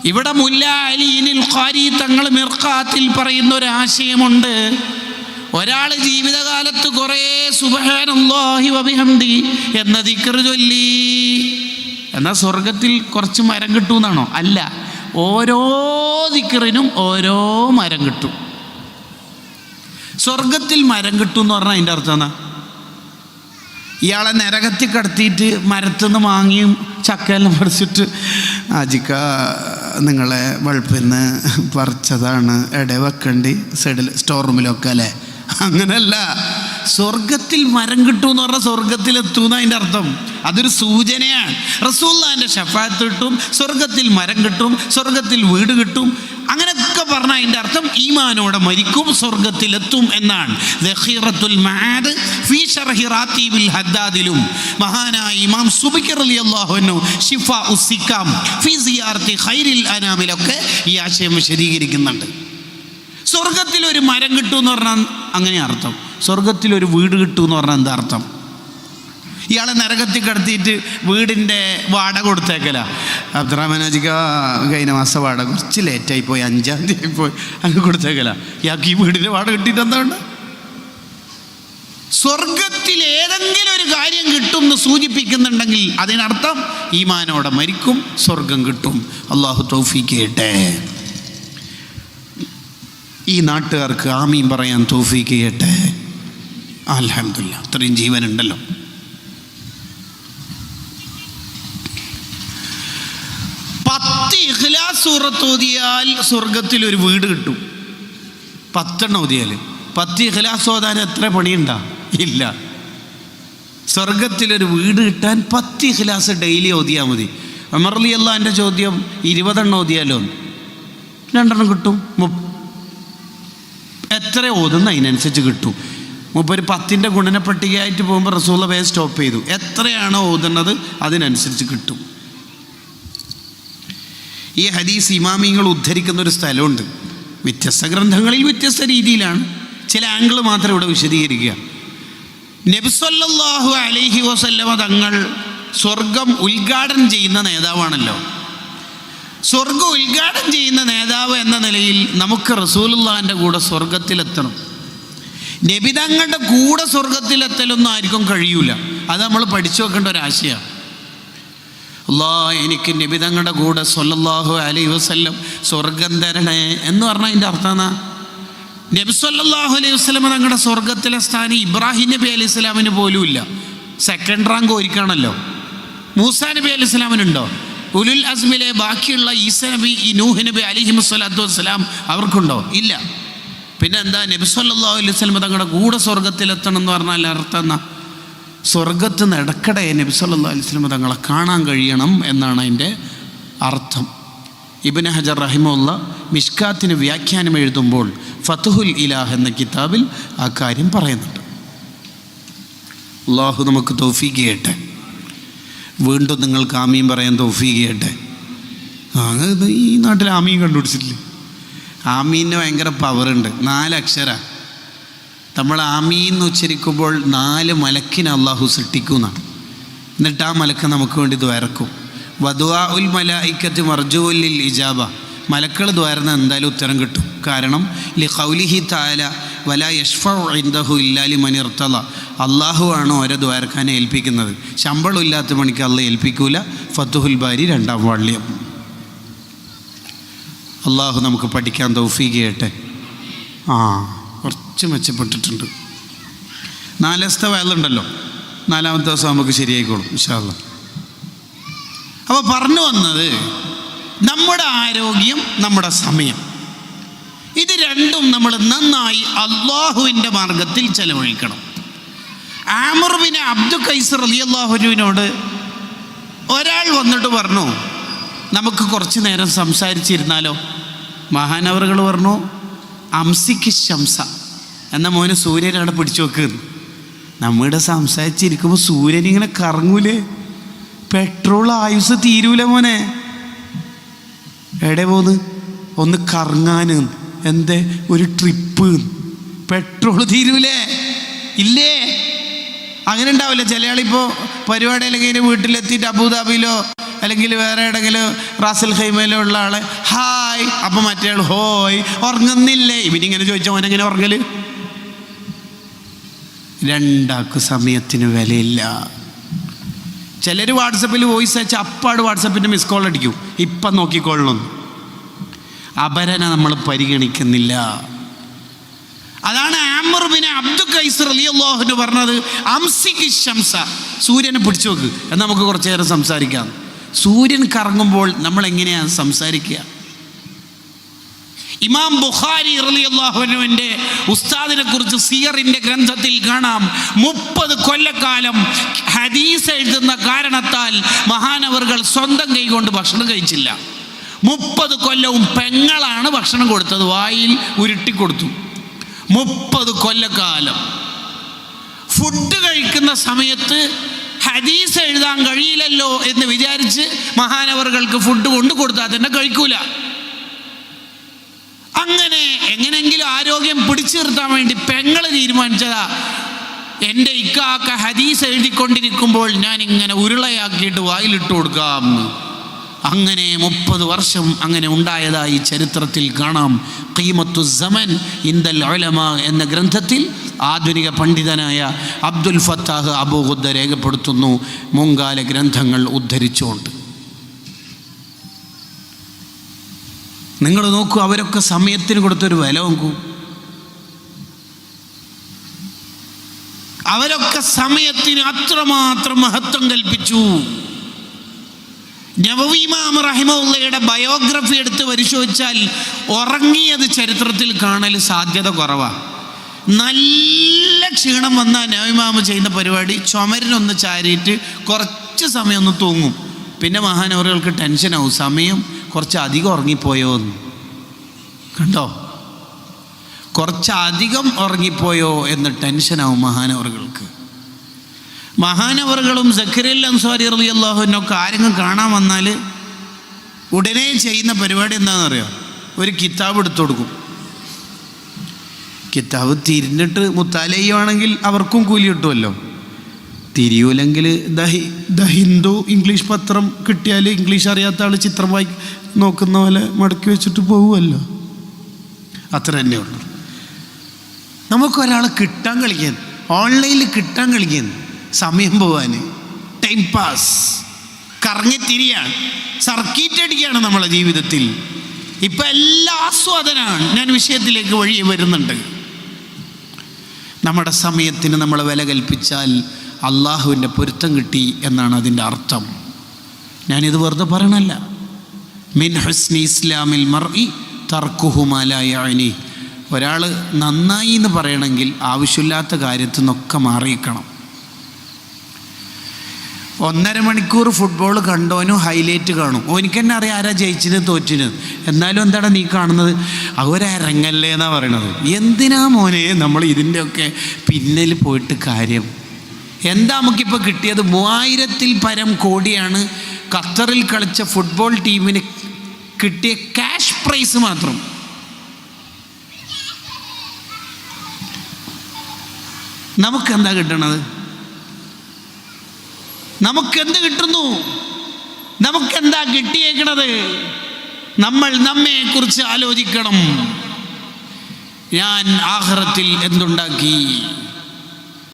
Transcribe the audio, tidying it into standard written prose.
ഇവിടെ മുല്ല അലീനിൽ ഖാരി തങ്ങൾ മിർഖാത്തിൽ പറയുന്ന ഒരു ആശയമുണ്ട്. ഒരാൾ ജീവിതകാലത്ത് കുറേ സുബ്ഹാനല്ലാഹി വബിഹംദി എന്ന ദിക്ർ ചൊല്ലി എന്നാൽ സ്വർഗത്തിൽ കുറച്ച് മരം കിട്ടുമെന്നാണോ? അല്ല, ഓരോ ദിക്റിനും ഓരോ മരം കിട്ടും. സ്വർഗത്തിൽ മരം കിട്ടും എന്ന് പറഞ്ഞാൽ അതിൻ്റെ അർത്ഥം എന്നാ? ഇയാളെ നരകത്തിൽ കടത്തിയിട്ട് മരത്തുനിന്ന് മാങ്ങിയും ചക്കയെല്ലാം പറിച്ചിട്ട് ആജിക്ക നിങ്ങളെ വളപ്പിന്ന് പറിച്ചതാണ്, എടെ വെക്കണ്ടി സൈഡിൽ സ്റ്റോർ റൂമിലൊക്കെ അല്ലേ? അങ്ങനല്ല. സ്വർഗത്തിൽ മരം കിട്ടും എന്ന് പറഞ്ഞാൽ സ്വർഗത്തിലെത്തുന്ന അതിൻ്റെ അർത്ഥം. അതൊരു സൂചനയാണ്. റസൂലുള്ളാഹിന്റെ ശഫാഅത്ത് കിട്ടും, സ്വർഗത്തിൽ മരം കിട്ടും, സ്വർഗത്തിൽ വീട് കിട്ടും, അങ്ങനെയൊക്കെ പറഞ്ഞാൽ അതിൻ്റെ അർത്ഥം ഈമാനോടെ മരിക്കും, സ്വർഗത്തിലെത്തും എന്നാണ്. ദഖീറത്തുൽ മആദ് ഫീ ശർഹി റാത്തീബിൽ ഹദ്ദാദിലും മഹാനായ ഇമാം സുബക്കി റളിയല്ലാഹു അൻഹു ശിഫാഉസ് സിക്കാം ഫീ സിയാറത്തി ഖൈറിൽ അനാമിലൊക്കെ ഈ ആശയം വിശദീകരിക്കുന്നുണ്ട്. സ്വർഗത്തിലൊരു മരം കിട്ടും എന്ന് പറഞ്ഞാൽ അങ്ങനെ അർത്ഥം. സ്വർഗത്തിലൊരു വീട് കിട്ടും എന്ന് പറഞ്ഞാൽ എന്താ അർത്ഥം? ഇയാളെ നരകത്തിൽ കിടത്തിയിട്ട് വീടിൻ്റെ വാടക കൊടുത്തേക്കല. അബ്ദുറഹ്മാനാജിക്ക കഴിഞ്ഞ മാസം വാടക കുറച്ച് ലേറ്റായി പോയി, 5-ാം തീയതി പോയി, അങ്ങ് കൊടുത്തേക്കല. ഇയാൾക്ക് ഈ വീടിൻ്റെ വാടക കിട്ടിയിട്ട് എന്താണ്ട്? സ്വർഗത്തിൽ ഏതെങ്കിലും ഒരു കാര്യം കിട്ടും എന്ന് സൂചിപ്പിക്കുന്നുണ്ടെങ്കിൽ അതിനർത്ഥം ഈമാനോടെ മരിക്കും, സ്വർഗം കിട്ടും. അള്ളാഹു തൗഫീഖ് ചെയ്യട്ടെ. ഈ നാട്ടുകാർക്ക് ആമീൻ പറയാൻ തൗഫീഖ് ചെയ്യട്ടെ. അൽഹംദുലില്ലാഹ്, അത്രയും ജീവനുണ്ടല്ലോ. ഇഖ്ലാസ് സൂറത്ത് ഓതിയാൽ സ്വർഗത്തിൽ ഒരു വീട് കിട്ടും. 10 ഓതിയാൽ 10 ഇഖ്ലാസ് ഓതാൻ എത്ര പണിയുണ്ടാ? ഇല്ല. സ്വർഗത്തിലൊരു വീട് കിട്ടാൻ 10 ഇഖ്ലാസ് ഡെയിലി ഓതിയാൽ മതി. ഉമർ റളിയല്ലാഹുവിൻ്റെ ചോദ്യം 20 ഓതിയാലോ? 2 കിട്ടും. എത്ര ഓതുന്ന അതിനനുസരിച്ച് കിട്ടും. മൂപ്പര് 10ൻ്റെ ഗുണന പട്ടികയായിട്ട് പോകുമ്പോൾ റസൂലുള്ളാഹി വേഗം സ്റ്റോപ്പ് ചെയ്തു. എത്രയാണോ ഓതുന്നത് അതിനനുസരിച്ച് കിട്ടും. ഈ ഹദീസ് ഇമാമിങ്ങൾ ഉദ്ധരിക്കുന്ന ഒരു സ്ഥലമുണ്ട്. വ്യത്യസ്ത ഗ്രന്ഥങ്ങളിൽ വ്യത്യസ്ത രീതിയിലാണ്, ചില ആംഗിൾ മാത്രം ഇവിടെ വിശദീകരിക്കുക. നബി സല്ലല്ലാഹു അലൈഹി വസല്ലമ തങ്ങൾ സ്വർഗം ഉദ്ഘാടനം ചെയ്യുന്ന നേതാവാണല്ലോ. സ്വർഗം ഉദ്ഘാടനം ചെയ്യുന്ന നേതാവ് എന്ന നിലയിൽ നമുക്ക് റസൂലുള്ളാഹിൻ്റെ കൂടെ സ്വർഗത്തിലെത്തണം. നബി തങ്ങളുടെ കൂടെ സ്വർഗത്തിലെത്തലൊന്നും ആർക്കും കഴിയൂല. അത് നമ്മൾ പഠിച്ചു വെക്കേണ്ട ഒരാശയമാണ്. എനിക്ക് നബി തങ്ങളുടെ കൂടെ സ്വല്ലല്ലാഹു അലൈഹി വസല്ലം സ്വർഗം തരണേ എന്ന് പറഞ്ഞാൽ അതിൻ്റെ അർത്ഥം എന്നാ? നബി സ്വല്ലല്ലാഹു അലൈഹി വസല്ലം തങ്ങളുടെ സ്വർഗത്തിലെ സ്ഥാനം ഇബ്രാഹിം നബി അലൈഹി സ്വലാമിന് പോലും ഇല്ല. 2nd rank ഒരുക്കാണല്ലോ. മൂസാ നബി അലൈഹി സ്വലാമിനുണ്ടോ? ഉലുൽ അസ്മിലെ ബാക്കിയുള്ള ഈസാ നബി, നൂഹ് നബി അലൈഹിമുസ്സലാത്തു വസ്സലാം അവർക്കുണ്ടോ? ഇല്ല. പിന്നെ എന്താ നബി സല്ലല്ലാഹു അലൈഹി വസല്ലം തങ്ങളുടെ കൂടെ സ്വർഗത്തിലെത്തണം എന്ന് പറഞ്ഞാൽ അർത്ഥം എന്നാ? സ്വർഗത്ത് നിന്ന് ഇടയ്ക്കിടെ നബി സല്ലല്ലാഹു അലൈഹി വസല്ലം തങ്ങളെ കാണാൻ കഴിയണം എന്നാണ് അതിൻ്റെ അർത്ഥം. ഇബ്നു ഹജർ റഹിമഹുള്ള മിഷ്കാത്തിന് വ്യാഖ്യാനം എഴുതുമ്പോൾ ഫത്ഹുൽ ഇലാഹ് എന്ന കിതാബിൽ ആ കാര്യം പറയുന്നുണ്ട്. അള്ളാഹു നമുക്ക് തൗഫീഖ് ചെയ്യട്ടെ. വീണ്ടും നിങ്ങൾക്ക് ആമീൻ പറയാൻ തൗഫീഖ് ചെയ്യട്ടെ. ഈ നാട്ടിൽ ആമീൻ കണ്ടുപിടിച്ചിട്ടില്ലേ? ആമീന് ഭയങ്കര പവറുണ്ട്. 4 അക്ഷര. നമ്മൾ ആമീൻ എന്ന് ഉച്ചരിക്കുമ്പോൾ 4 മലക്കിനെ അള്ളാഹു സൃഷ്ടിക്കുന്നതാണ്. എന്നിട്ട് ആ മലക്ക് നമുക്ക് വേണ്ടി ദ്വാരക്കും. വദുആ ഉൽ മലായിക്കത്ത് മർജൂഉൽ ലിൽ ഇജാബ. മലക്കൾ ദ്വാരുന്ന എന്തായാലും ഉത്തരം കിട്ടും. കാരണം ലി ഖൗലിഹി തആല വലാ യശ്ഫഉ ഇൻദഹു ഇല്ലാ ലിമൻ ഇർതള. അള്ളാഹു ആണ് ഓരോ ദ്വാരക്കാനെ ഏൽപ്പിക്കുന്നത്. ശമ്പളം ഇല്ലാത്ത പണിക്ക് അള്ളാഹ് ഏൽപ്പിക്കൂല. ഫത്ഹുൽ ബാരി 2ാം വാള്യം. അള്ളാഹു നമുക്ക് പഠിക്കാൻ തൗഫീഖ് ചെയ്യട്ടെ. കുറച്ച് മെച്ചപ്പെട്ടിട്ടുണ്ട്. 4 ദിവസത്തെ വയലുണ്ടല്ലോ, 4ാമത്തെ ദിവസം നമുക്ക് ശരിയായിക്കോളും ഇൻഷാ അല്ലാഹ്. അപ്പോൾ പറഞ്ഞു വന്നത് നമ്മുടെ ആരോഗ്യം, നമ്മുടെ സമയം, ഇത് രണ്ടും നമ്മൾ നന്നായി അള്ളാഹുവിൻ്റെ മാർഗത്തിൽ ചെലവഴിക്കണം. ആമിർ ബിൻ അബ്ദു ഖൈസ് റളിയല്ലാഹു അൻഹുവിനോട് ഒരാൾ വന്നിട്ട് പറഞ്ഞു, നമുക്ക് കുറച്ച് നേരം സംസാരിച്ചിരുന്നാലോ? മഹാനവറുകൾ പറഞ്ഞു, അംസിക്ക് ശംസ എന്ന മോന് സൂര്യൻ അവിടെ പിടിച്ചു വെക്കുന്നു. നമ്മുടെ സംസാരിച്ചിരിക്കുമ്പോൾ സൂര്യൻ ഇങ്ങനെ കറങ്ങൂലേ? പെട്രോൾ ആയുസ് തീരൂല മോനെ. എവിടെ പോന്ന്? ഒന്ന് കറങ്ങാന്. എന്തേ? ഒരു ട്രിപ്പ്. പെട്രോൾ തീരൂലേ? ഇല്ലേ? അങ്ങനെ ഉണ്ടാവില്ല. ചില ആളിപ്പോൾ പരിപാടിയിലൊക്കെ ഇങ്ങനെ വീട്ടിലെത്തിയിട്ട് അബുദാബിയിലോ അല്ലെങ്കിൽ വേറെ എവിടെയെങ്കിലും റാസൽ ഖൈമയിലോ ഉള്ള ആളെ ഹായ്, അപ്പം മറ്റേ ആൾ ഹോയ്, ഉറങ്ങുന്നില്ലേ? ഇവനിങ്ങനെ ചോദിച്ചാൽ അവനെങ്ങനെ ഉറങ്ങല്? രണ്ടാൾക്ക് സമയത്തിന് വിലയില്ല. ചിലർ വാട്സപ്പിൽ വോയിസ് അയച്ചാൽ അപ്പാട് വാട്സപ്പിൻ്റെ മിസ് കോൾ അടിക്കും, ഇപ്പം നോക്കിക്കൊള്ളണം. അപരനെ നമ്മൾ പരിഗണിക്കുന്നില്ല. അതാണ് ആമിർ ബിൻ അബ്ദുൽ ഖൈസ് റളിയല്ലാഹു അൻഹു പറഞ്ഞത്, അംസികി ശംസ, സൂര്യനെ പിടിച്ചു വെക്ക്, എന്നാൽ നമുക്ക് കുറച്ചു നേരം സംസാരിക്കാം. സൂര്യൻ കറങ്ങുമ്പോൾ നമ്മൾ എങ്ങനെയാണ് സംസാരിക്കുക? ഇമാം ബുഖാരി റളിയല്ലാഹു അൻഹുവിൻ്റെ ഉസ്താദിനെ കുറിച്ച് സിയറിൻ്റെ ഗ്രന്ഥത്തിൽ കാണാം, 30 കൊല്ലക്കാലം ഹദീസ് എഴുതുന്ന കാരണത്താൽ മഹാനവറുകൾ സ്വന്തം കൈകൊണ്ട് ഭക്ഷണം കഴിച്ചില്ല. 30 കൊല്ലവും പെങ്ങളാണ് ഭക്ഷണം കൊടുത്തത്, വായിൽ ഉരുട്ടിക്കൊടുത്തു. 30 കൊല്ലക്കാലം ഫുഡ് കഴിക്കുന്ന സമയത്ത് ഹദീസ് എഴുതാൻ കഴിയില്ലല്ലോ എന്ന് വിചാരിച്ച് മഹാനവറുകൾക്ക് ഫുഡ് കൊണ്ടു കൊടുത്താൽ തന്നെ കഴിക്കൂല. അങ്ങനെ എങ്ങനെയെങ്കിലും ആരോഗ്യം പിടിച്ചു നിർത്താൻ വേണ്ടി പെങ്ങള് തീരുമാനിച്ചതാ, എൻ്റെ ഇക്കാക്ക ഹദീസ് എഴുതിക്കൊണ്ടിരിക്കുമ്പോൾ ഞാൻ ഇങ്ങനെ ഉരുളയാക്കിയിട്ട് വായിലിട്ട് കൊടുക്കാം. അങ്ങനെ 30 വർഷം അങ്ങനെ ഉണ്ടായതായി ചരിത്രത്തിൽ കാണാം. ഖീമത്തു സമൻ ഇൻദൽ ഉലമ എന്ന ഗ്രന്ഥത്തിൽ ആധുനിക പണ്ഡിതനായ അബ്ദുൽ ഫത്താഹ് അബൂ ഖുദ്ദ രേഖപ്പെടുത്തുന്നു, മുൻകാല ഗ്രന്ഥങ്ങൾ ഉദ്ധരിച്ചുകൊണ്ട്. നിങ്ങൾ നോക്കൂ, അവരൊക്കെ സമയത്തിന് കൊടുത്തൊരു വില നോക്കൂ. അവരൊക്കെ സമയത്തിന് അത്രമാത്രം മഹത്വം കൽപ്പിച്ചു. നവവി ഇമാം റഹിമഹുള്ളയുടെ ബയോഗ്രഫി എടുത്ത് പരിശോധിച്ചാൽ ഉറങ്ങിയത് ചരിത്രത്തിൽ കാണൽ സാധ്യത കുറവാണ്. നല്ല ക്ഷീണം വന്നാൽ നവവി ഇമാം ചെയ്യുന്ന പരിപാടി ചുമരിനൊന്ന് ചാരിയിട്ട് കുറച്ച് സമയം ഒന്ന് തൂങ്ങും. പിന്നെ മഹാനവറുകൾക്ക് ടെൻഷനാവും, സമയം കുറച്ച് അധികം ഉറങ്ങിപ്പോയോ എന്ന്. കണ്ടോ, കുറച്ചധികം ഉറങ്ങിപ്പോയോ എന്ന് ടെൻഷനാവും മഹാനവറുകൾക്ക്. മഹാനവറുകളും സക്കരിയ അൻസാരി റളിയല്ലാഹു അൻഹു ഒക്കെ ആരെങ്കിലും കാണാൻ വന്നാൽ ഉടനെ ചെയ്യുന്ന പരിപാടി എന്താണെന്നറിയോ? ഒരു കിതാബ് എടുത്തു കൊടുക്കും. കിതാബ് തിരിഞ്ഞിട്ട് മുത്താലയ്യാണെങ്കിൽ അവർക്കും കൂലി കിട്ടുമല്ലോ. തിരിയൂലെങ്കിൽ ദ ഹിന്ദു ഇംഗ്ലീഷ് പത്രം കിട്ടിയാൽ ഇംഗ്ലീഷ് അറിയാത്ത ആൾ ചിത്രം നോക്കുന്ന പോലെ മടക്കി വെച്ചിട്ട് പോകുമല്ലോ. അത്ര തന്നെ ഉള്ളു. നമുക്കൊരാളെ കിട്ടാൻ കളിക്കാൻ, ഓൺലൈനിൽ കിട്ടാൻ കളിക്കാൻ, സമയം പോവാൻ, ടൈം പാസ്, കറങ്ങിത്തിരിയാണ്, സർക്കീറ്റ് അടിക്കുകയാണ് നമ്മളെ ജീവിതത്തിൽ. ഇപ്പം എല്ലാം ആസ്വാദനാണ്. ഞാൻ വിഷയത്തിലേക്ക് വഴി വരുന്നുണ്ട്. നമ്മുടെ സമയത്തിന് നമ്മൾ വില കൽപ്പിച്ചാൽ അള്ളാഹുവിൻ്റെ പൊരുത്തം കിട്ടി എന്നാണ് അതിൻ്റെ അർത്ഥം. ഞാനിത് വെറുതെ പറയണല്ല. മിൻ ഹുസ്നി ഇസ്ലാമിൽ മർഇ തർക്കുഹു മാ ലാ യഅനി. ഒരാൾ നന്നായി എന്ന് പറയണമെങ്കിൽ ആവശ്യമില്ലാത്ത കാര്യത്തിൽ നിന്നൊക്കെ മാറിയിരിക്കണം. 1.5 മണിക്കൂർ ഫുട്ബോൾ കണ്ടോനും ഹൈലൈറ്റ് കാണും. ഓനിക്ക് തന്നെ അറിയാം ആരാ ജയിച്ചിന് തോറ്റിന്. എന്നാലും എന്താണ് നീ കാണുന്നത്? അവരരങ്ങല്ലേ എന്നാണ് പറയണത്. എന്തിനാ മോനെ നമ്മൾ ഇതിൻ്റെയൊക്കെ പിന്നിൽ പോയിട്ട് കാര്യം? എന്താ നമുക്കിപ്പോൾ കിട്ടിയത്? 3000-ൽ പരം കോടിയാണ് ഖത്തറിൽ കളിച്ച ഫുട്ബോൾ ടീമിന് കിട്ടിയ ക്യാഷ് പ്രൈസ് മാത്രം. നമുക്കെന്താ കിട്ടണത്? നമുക്കെന്ത് കിട്ടുന്നു? നമുക്കെന്താ കിട്ടിയേക്കണത്? നമ്മൾ നമ്മെക്കുറിച്ച് ആലോചിക്കണം. ഞാൻ ആഖിറത്തിൽ എന്തുണ്ടാക്കി?